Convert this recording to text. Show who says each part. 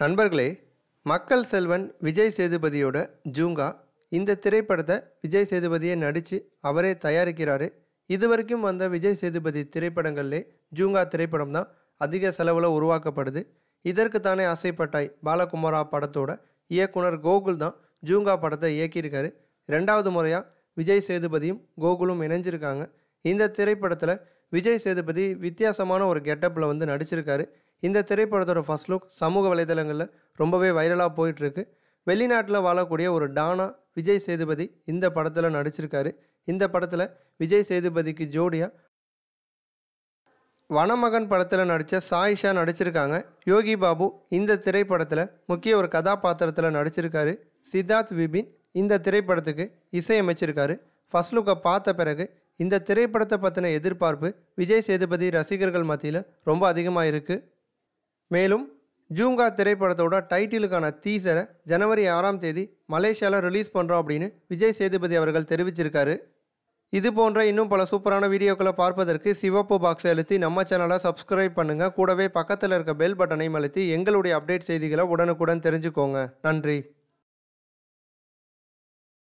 Speaker 1: நண்பர்களே, மக்கள் செல்வன் விஜய் சேதுபதியோட ஜூங்கா இந்த திரைப்படத்தை விஜய் சேதுபதியே நடித்து அவரே தயாரிக்கிறாரு. இதுவரைக்கும் வந்த விஜய் சேதுபதி திரைப்படங்கள்லே ஜூங்கா திரைப்படம் தான் அதிக செலவில் உருவாக்கப்படுது. இதற்கு தானே ஆசைப்பட்டாய் பாலகுமாரா படத்தோட இயக்குனர் கோகுல் தான் ஜூங்கா படத்தை இயக்கியிருக்காரு. 2வது முறையாக விஜய் சேதுபதியும் கோகுலும் இணைஞ்சிருக்காங்க. இந்த திரைப்படத்தில் விஜய் சேதுபதி வித்தியாசமான ஒரு கெட்டப்பில் வந்து நடிச்சிருக்காரு. இந்த திரைப்படத்தோட ஃபர்ஸ்ட் லுக் சமூக வலைதளங்களில் ரொம்பவே வைரலாக போயிட்டுருக்கு. வெளிநாட்டில் வாழக்கூடிய ஒரு டானா விஜய் சேதுபதி இந்த படத்தில் நடிச்சிருக்காரு. இந்த படத்தில் விஜய் சேதுபதிக்கு ஜோடியாக வனமகன் படத்தில் நடித்த சாயிஷா நடிச்சிருக்காங்க. யோகி பாபு இந்த திரைப்படத்தில் முக்கிய ஒரு கதாபாத்திரத்தில் நடிச்சிருக்காரு. சித்தார்த் விபின் இந்த திரைப்படத்துக்கு இசையமைச்சிருக்காரு. ஃபர்ஸ்ட் லுக்கை பார்த்த பிறகு இந்த திரைப்படத்தை பற்றின எதிர்பார்ப்பு விஜய் சேதுபதி ரசிகர்கள் மத்தியில் ரொம்ப அதிகமாக இருக்குது. மேலும் ஜூங்கா திரைப்படத்தோட டைட்டிலுக்கான டீசரை ஜனவரி 6ஆம் தேதி மலேசியாவில் ரிலீஸ் பண்ணுறோம் அப்படின்னு விஜய் சேதுபதி அவர்கள் தெரிவிச்சிருக்காரு. இது போன்ற இன்னும் பல சூப்பரான வீடியோக்களை பார்ப்பதற்கு சிவப்பு பாக்ஸை அழுத்தி நம்ம சேனலை சப்ஸ்கிரைப் பண்ணுங்கள். கூடவே பக்கத்தில் இருக்க பெல் பட்டனையும் அழுத்தி எங்களுடைய அப்டேட் செய்திகளை உடனுக்குடன் தெரிஞ்சுக்கோங்க. நன்றி.